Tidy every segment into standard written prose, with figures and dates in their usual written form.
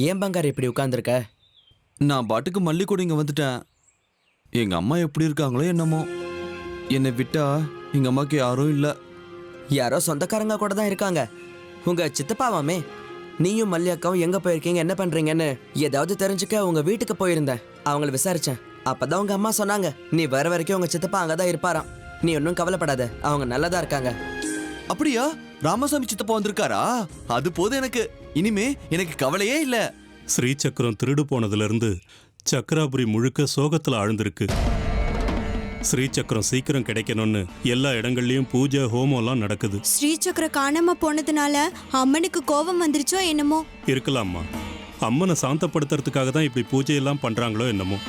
ஏன் பங்காரு இப்படி உட்கார்ந்துருக்க? நான் பாட்டுக்கு மல்லிக்கூட இங்க வந்துட்டேன். எங்க அம்மா எப்படி இருக்காங்களோ என்னமோ. என்னை விட்டா எங்க அம்மாக்கு யாரும் இல்ல. யாரோ சொந்தக்காரங்க கூட தான் இருக்காங்க. உங்க சித்தப்பாவாமே. நீயும் மல்லி அக்காவும் எங்க போயிருக்கீங்க, என்ன பண்றீங்கன்னு ஏதாவது தெரிஞ்சுக்க உங்க வீட்டுக்கு போயிருந்தேன். அவங்கள விசாரிச்சேன். அப்பதான் உங்க அம்மா சொன்னாங்க, நீ வர வரைக்கும் உங்க சித்தப்பா அங்கதான் இருப்பாராம். நீ ஒன்றும் கவலைப்படாத, அவங்க நல்லதா இருக்காங்க. அப்படியா? ராமசாமி சித்தப்பா வந்திருக்காரா? அது போதும் எனக்கு. இனிமே எனக்கு கவலையே இல்ல. ஸ்ரீசக்கரம் திருடு போனதுல இருந்து சக்கராபுரி முழுக்க சோகத்துல ஆழ்ந்திருக்கு. ஸ்ரீசக்கரம் சீக்கிரம் கிடைக்கணும்னு எல்லா இடங்கள்லயும் பூஜை ஹோமம்லாம் நடக்குது. ஸ்ரீசக்கரம் காணாம போனதுனால அம்மனுக்கு கோபம் வந்துருச்சோ என்னமோ. இருக்கலாம்மா. அம்மனை சாந்தப்படுத்துறதுக்காக தான் இப்படி பூஜையெல்லாம் பண்றாங்களோ என்னமோ.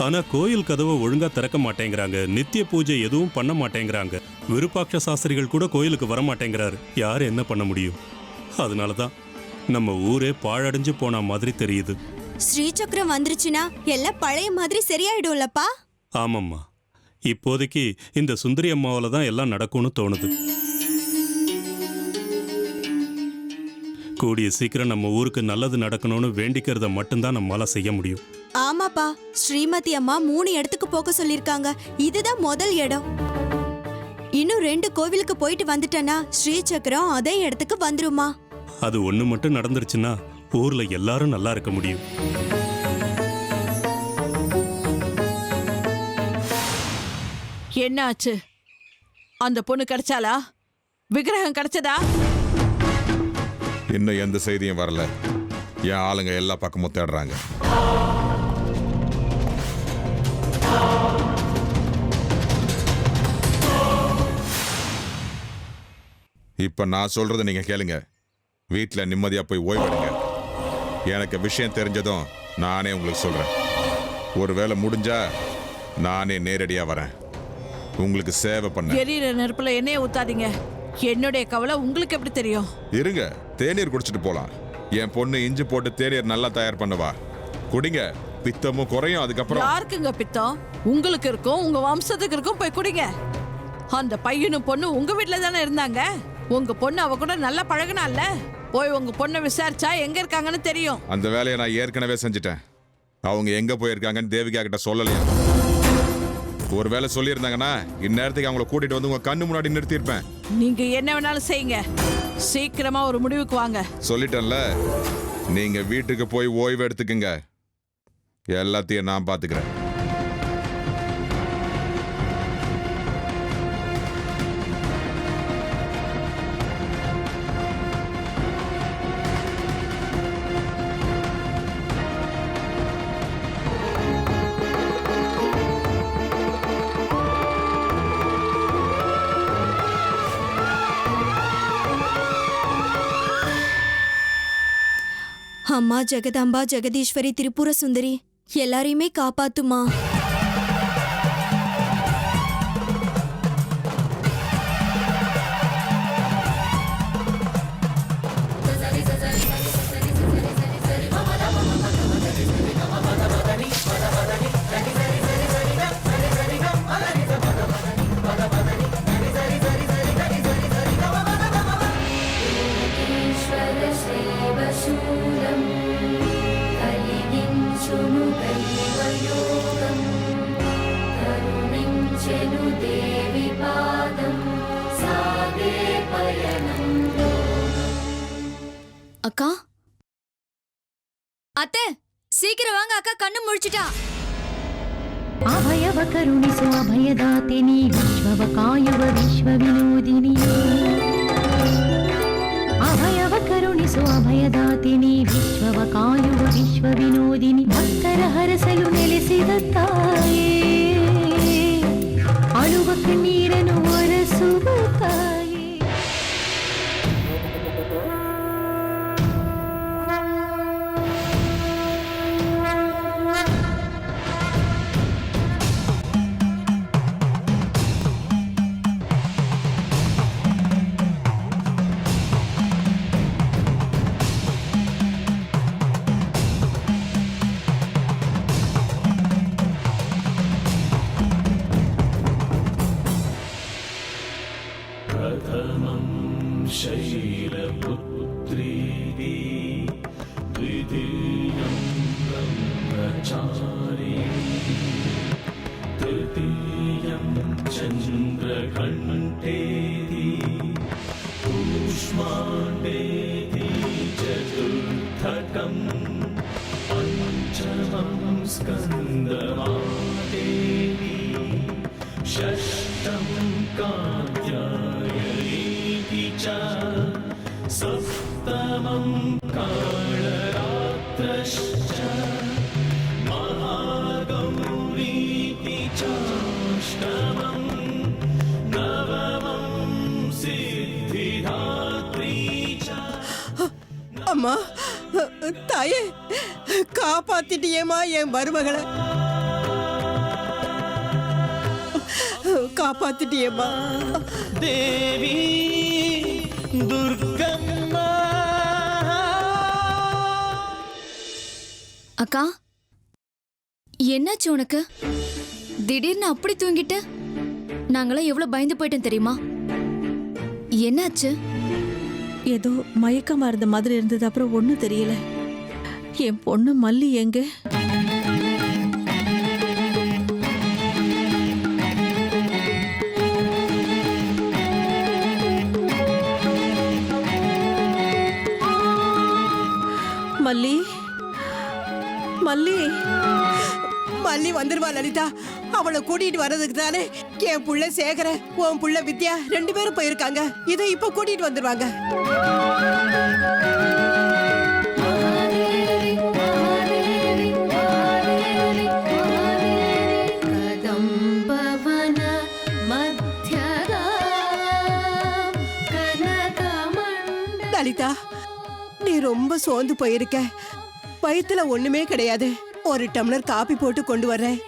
ஆனா கோயில் கதவை ஒழுங்கா திறக்க மாட்டேங்கிறாங்க. நித்திய பூஜை எதுவும் பண்ண மாட்டேங்கிறாங்க. விருப்பாட்ச சாஸ்திரிகள் கூட கோயிலுக்கு வர மாட்டேங்கிறாரு. யார் என்ன பண்ண முடியும்? அதனாலதான் நம்ம ஊரே பாழடைஞ்சு போன மாதிரி தெரியுது. ஸ்ரீசக்கரம் வந்துருச்சுன்னா எல்லாம் பழைய மாதிரி சரியாயிடும்லப்பா. ஆமாம்மா. இப்போதைக்கு இந்த சுந்தரி அம்மாவால தான் எல்லாம் நடக்கும்னு தோணுது. கூடிய சீக்கிரம் நம்ம ஊருக்கு நல்லது நடக்கணும்னு வேண்டிக்கிறத மட்டும்தான் நம்மளால செய்ய முடியும். ஆமாப்பா, ஸ்ரீமதி அம்மா 3 இடத்துக்கு போக சொல்லிருக்காங்க. இதுதான் முதல் இடம். இன்னும் 2 கோவிலுக்கு போயிட்டு வந்துட்டேன்னா ஸ்ரீசக்கரம் அதே இடத்துக்கு வந்துருமா. அது ஒண்ணு மட்டும் நடந்துருச்சுன்னா ஊர்ல எல்லாரும் நல்லா இருக்க முடியும். என்ன ஆச்சு? அந்த பொண்ணு கிடைச்சாலா? விக்கிரகம் கிடைச்சதா? இன்னும் எந்த செய்தியும் வரல. என் ஆளுங்க எல்லா பக்கமும் தேடுறாங்க. இப்ப நான் சொல்றதை நீங்க கேளுங்க. வீட்டுல நிம்மதியா போய் ஓய்வெடுங்க. எனக்கு விஷயம் தெரிஞ்சதும் நானே உங்களுக்கு சொல்றேன். ஒருவேளை முடிஞ்சா நானே நேரடியா வரேன். உங்களுக்கு சேவை பண்ண. எரியிற நெருப்புல எண்ணெய ஊத்தாதீங்க. என்னுடைய கவலை உங்களுக்கு எப்படி தெரியும்? இருங்க, தேநீர் குடிச்சிட்டு போலாம். என் பொண்ணு இஞ்சி போட்டு தேநீர் நல்லா தயார் பண்ணுவா. குடிங்க, பித்தமும் குறையும். அதுக்கப்புறம் யாருக்குங்க பித்தம்? உங்களுக்கு இருக்கும், உங்க வம்சத்துக்கு இருக்கும். போய் குடிங்க. அந்த பையனும் பொண்ணு உங்க வீட்டுல தானே இருந்தாங்க. உங்க பொண்ணு அவ கூட நல்லா பழகுனால. போய் உங்க பொண்ணை விசாரிச்சா எங்க இருக்காங்கன்னு தெரியும். அந்த வேலையை நான் ஏற்கனவே செஞ்சுட்டேன். அவங்க எங்க போயிருக்காங்கன்னு தேவிகா கிட்ட சொல்லலையா? ஒரு வேலை சொல்லியிருந்தாங்கன்னா இந்நேரத்துக்கு அவங்கள கூட்டிட்டு வந்து உங்க கண்ணு முன்னாடி நிறுத்தியிருப்பேன். நீங்க என்ன வேணாலும் செய்யுங்க. சீக்கிரமா ஒரு முடிவுக்கு வாங்க. சொல்லிட்டேன்ல, நீங்க வீட்டுக்கு போய் ஓய்வு எடுத்துக்குங்க. எல்லாத்தையும் நான் பாத்துக்கிறேன். அம்மா ஜெகதாம்பா, ஜெகதீஸ்வரி, திரிபுர சுந்தரி எல்லாரையுமே காப்பாத்துமா. அக்கா, அத்தை சீக்கிரம் வாங்க. அக்கா கண்ணு முழிச்சிட்டா. அபயவ கருணிசு அபயதாத்தினி விஸ்வவ காயுவ விஸ்வ வினோதினி. அபயவ கருணிசு ಅಭಯದಾತಿನಿ ವಿಶ್ವವ ಕಾಯುವ ವಿಶ್ವ ವಿನೋದಿನಿ ಭಕ್ತರ ಹರಸಲು ನೆಲೆಸಿದ ತಾಯೇ ಅಳುವ ಕಣ್ಣೀರನ್ನು ಒರೆಸುವ ತಾಯೇ. அம்மா, தாயே, காப்பாத்திட்டியேம்மா என் மருமகளை, காப்பாத்திட்டியேம்மா. தேவி துர்கம்மா. அக்கா, என்னாச்சு உனக்கு? திடீர்னு அப்படி தூங்கிட்டு நாங்களாம் எவ்வளவு பயந்து போயிட்டோம் தெரியுமா? என்னாச்சு? ஏதோ மயக்கமா இருந்த மாதிரி இருந்தது, அப்புறம் ஒன்றும் தெரியல. என் பொண்ணு மல்லி எங்க? மல்லி, மல்லி, மல்லி வந்துருவா லலிதா. அவளை கூட்டிட்டு வர்றதுக்கு தானே என் புள்ள சேகர, உன் புள்ள வித்யா 2 பேரும் போயிருக்காங்க. இதை இப்ப கூட்டிட்டு வந்துருவாங்க. லலிதா, நீ ரொம்ப சோர்ந்து போயிருக்க. வயித்துல ஒண்ணுமே கிடையாது. ஒரு டம்ளர் காபி போட்டு கொண்டு வர்றேன்,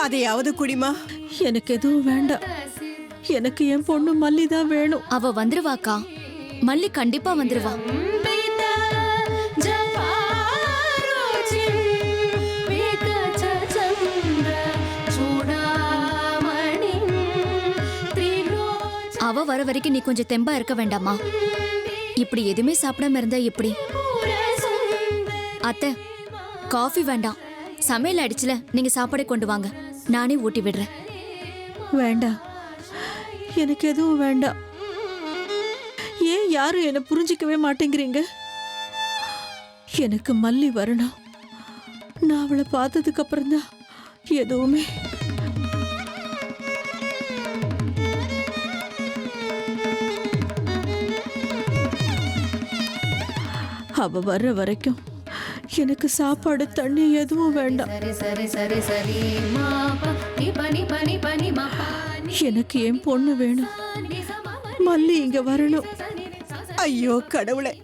அதையாவது குடிமா. எனக்கு எதுவும் வேண்டாம். எனக்கு என் பொண்ணு மல்லி தான் வேணும். அவ வந்துருவாக்கா, மல்லி கண்டிப்பா வந்துருவா. அவ வர வரைக்கும் நீ கொஞ்சம் தெம்பா இருக்க வேண்டாமா? இப்படி எதுவுமே சாப்பிடாம இருந்தா எப்படி? அத்தை, காஃபி வேண்டாம், சமையல் ஆயிடுச்சுல, நீங்க சாப்பாடை கொண்டு வாங்க, நானே ஊட்டி விடுறேன். வேண்டாம், எனக்கு எதுவும் வேண்டாம். ஏன் யாரும் என்னை புரிஞ்சிக்கவே மாட்டேங்கிறீங்க? எனக்கு மல்லி வரணும். நான் அவளை பார்த்ததுக்கு அப்புறம் தான் எதுவுமே. அவ வர்ற வரைக்கும் எனக்கு சாப்பாடு தண்ணி எதுவும் வேண்டாம். எனக்கு என் பொண்ணு வேணும். மல்லி இங்க வரணும். ஐயோ கடவுளே,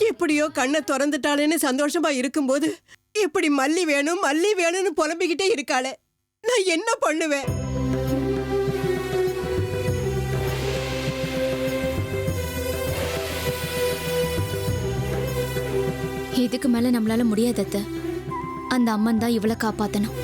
எப்படியோ கண்ணை திறந்துட்டாளேன்னு சந்தோஷமா இருக்கும்போது இப்படி மல்லி வேணும் மல்லி வேணும்னு புலம்பிக்கிட்டே இருக்காளே, நான் என்ன பண்ணுவேன்? இதுக்கு மேல நம்மளால முடியாது அத்தை. அந்த அம்மன் தான் இவளை காப்பாத்தணும்.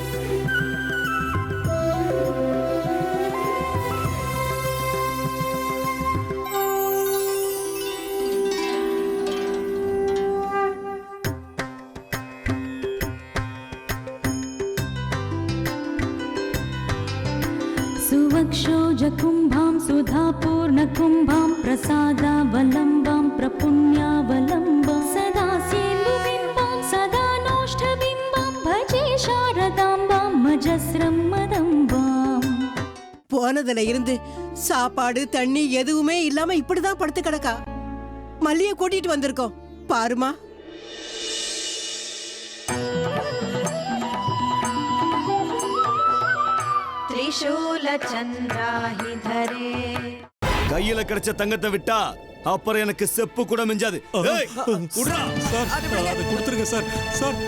सुवक्षोजकुम्भां सुधापूर्णकुम्भां प्रसादावलम्बां प्रपुण्यावलम्बां सदा सेन्दुबिम्बां सदा नोष्ठबिम्बां भजे शारदाम्बां मजस्रं मदम्बां. போனதுல இருந்து சாப்பாடு தண்ணி எதுவுமே இல்லாம இப்படிதான் படுத்து கிடக்கா. மல்லிய கூட்டிட்டு வந்திருக்கோம் பாருமா. கையில கிடைச்ச தங்கத்தை விட்டா அப்புறம் எனக்கு செப்பு கூட மிஞ்சாது. ஏய், குட்ரா. சார், அதை கொடுத்துருங்க சார். சார்,